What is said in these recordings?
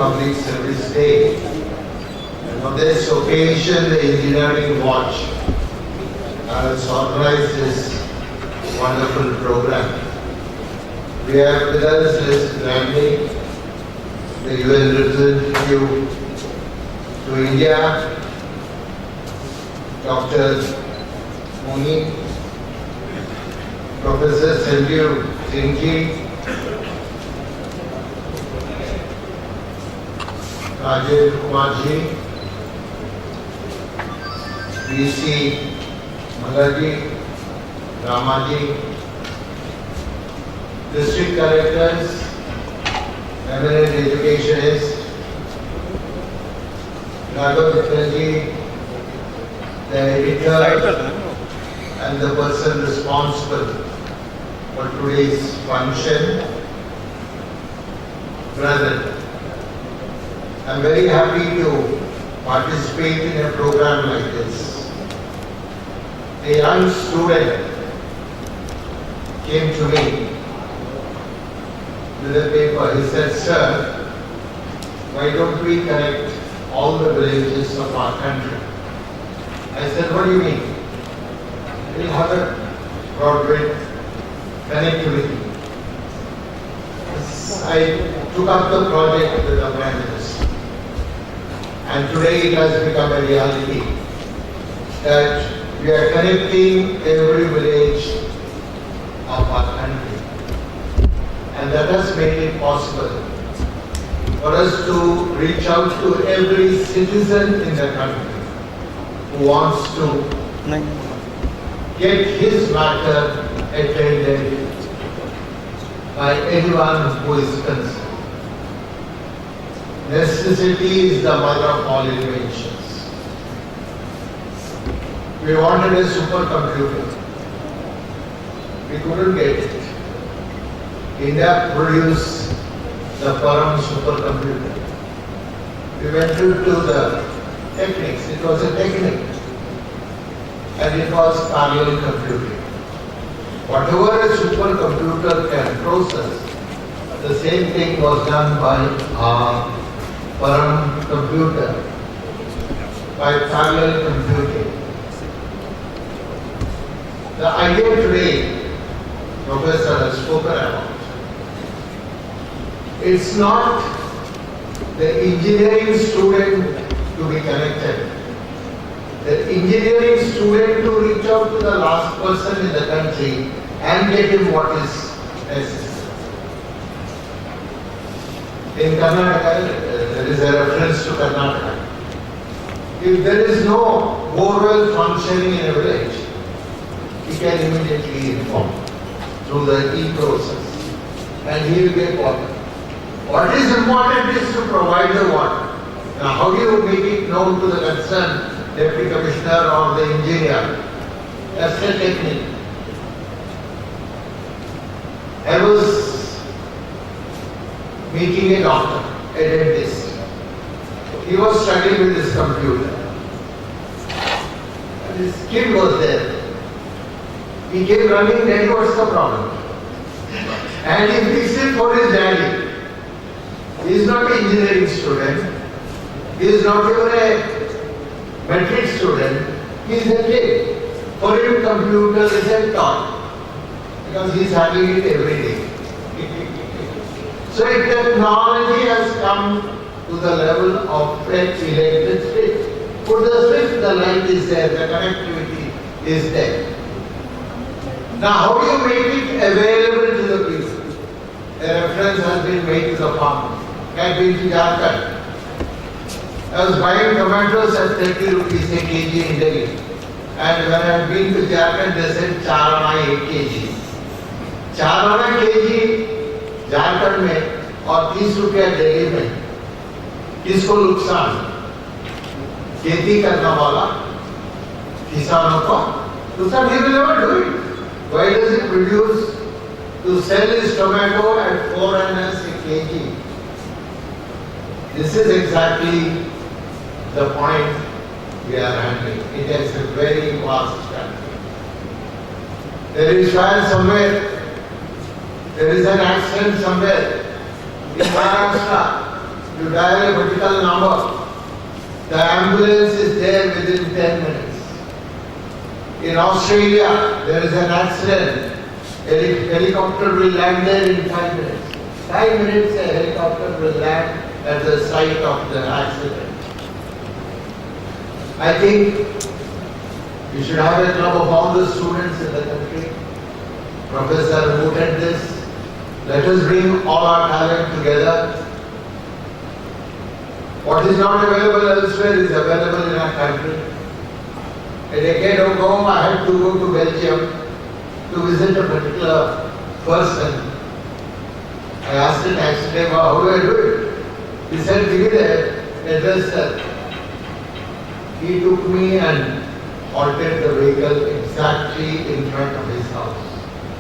Public Service Day. And on this occasion, the Engineering Watch has organized this wonderful program. We have with us Liz Grandy, the UN representative to India, Dr. Moni, Professor Sanjeev Singh, Rajesh Kumarji, VC Malaji, Ramaji, District Collectors, eminent educationists, Raghav Mittalji, the editor and the person responsible for today's function, present. I am very happy to participate in a program like this. A young student came to me with a paper. He said, "Sir, why don't we connect all the villages of our country?" I said, "What do you mean?" "We'll have a broadband connectivity." I took up the project with the Prime Minister, and today it has become a reality that we are connecting every village of our country, and that has made it possible for us to reach out to every citizen in the country who wants to get his matter attended by anyone who is concerned. Necessity is the mother of all inventions. We wanted a supercomputer. We couldn't get it. India produced the Param supercomputer. We went into the techniques. It was a technique. And it was parallel computing. Whatever a supercomputer can process, the same thing was done by our Param computer, by parallel computing. The idea today, Professor has spoken about, it's not the engineering student to be connected. The engineering student to reach out to the last person in the country and get him what is necessary. In Karnataka, there is a reference to Karnataka. If there is no borewell functioning in a village, he can immediately inform through the e-process and he will get water. What is important is to provide the water. Now how do you make it known to the concerned Deputy Commissioner or the engineer? That's the technique. I was meeting a doctor, a dentist. He was struggling with his computer. And his kid was there. He came running, "Daddy, what's the problem?" And he fixed it for his daddy. He is not an engineering student. He is not even a metric student. He is a kid. For him, computer is a toy because he is handling it every day. So technology has come to the level of electric switch. Put the switch, the light is there, the connectivity is there. Now how do you make it available to the people? A reference has been made to the farmer. I have been to Jharkhand. I was buying tomatoes at 30 rupees a kg in Delhi. And when I had been to Jharkhand, they said 4 आना 1 kg. 4 आना kg Jharkhand में और 30 रुपया दिल्ली में. किसको नुकसान? खेती करने वाला किसानों को. तो sir, he will never do it. Why does he produce to sell his tomato at 4 annas a kg? This is exactly the point we are handling. It is a very vast country. There is fire somewhere. There is an accident somewhere. In Maharashtra, You dial a particular number. The ambulance is there within 10 minutes. In Australia, there is an accident. Helicopter will land there in 5 minutes. 5 minutes a helicopter will land at the site of the accident. I think we should have a club of all the students in the country. Professor mooted this. Let us bring all our talent together. What is not available elsewhere is available in our country. A decade ago, I had to go to Belgium to visit a particular person. I asked a taxi driver, how do I do it? He said, give me the address, sir. He took me and halted the vehicle exactly in front of his house.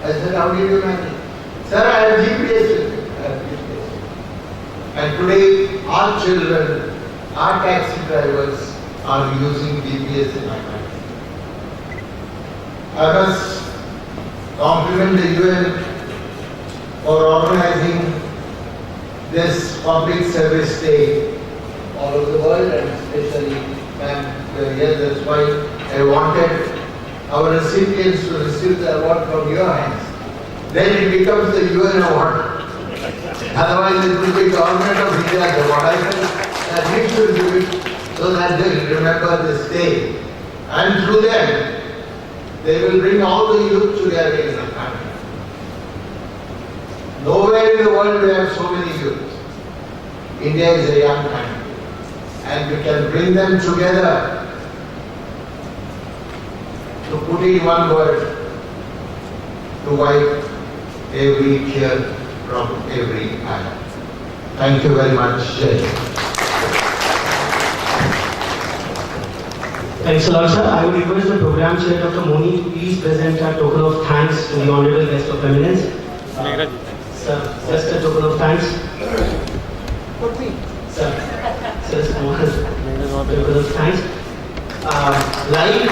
I said, how did you manage? Sir, I have GPS with me. I have GPS. And today, our children, our taxi drivers are using GPS in our country. I must compliment the UN for organizing this public service day all over the world, and especially here. That's why I wanted our recipients to receive the award from your hands. Then it becomes the UN award. Otherwise it will be Government of India's award. I felt that we should do it so that they will remember this day. And through them, they will bring all the youth together in the country. Nowhere in the world we have so many youth. India is a young country. And we can bring them together to put in one word, to wipe every tear from every eye. Thank you very much, Jai. Thanks a lot, sir. I would request the program chair, Dr. Moni, to please present a token of thanks to the Honorable Guest of Eminence. Sir, just a token of thanks. Sir, just one token of thanks. Like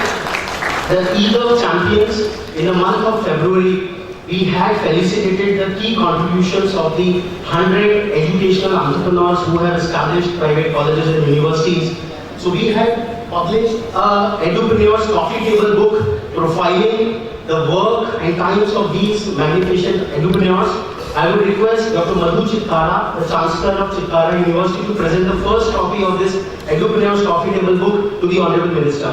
the Eid of Champions, in the month of February, we had felicitated the key contributions of the 100 educational entrepreneurs who have established private colleges and universities. So we had published a Edupreneurs Coffee Table book profiling the work and times of these magnificent edupreneurs. I would request Dr. Madhu Chitkara, the Chancellor of Chitkara University, to present the first copy of this Edupreneurs Coffee Table book to the Honorable Minister.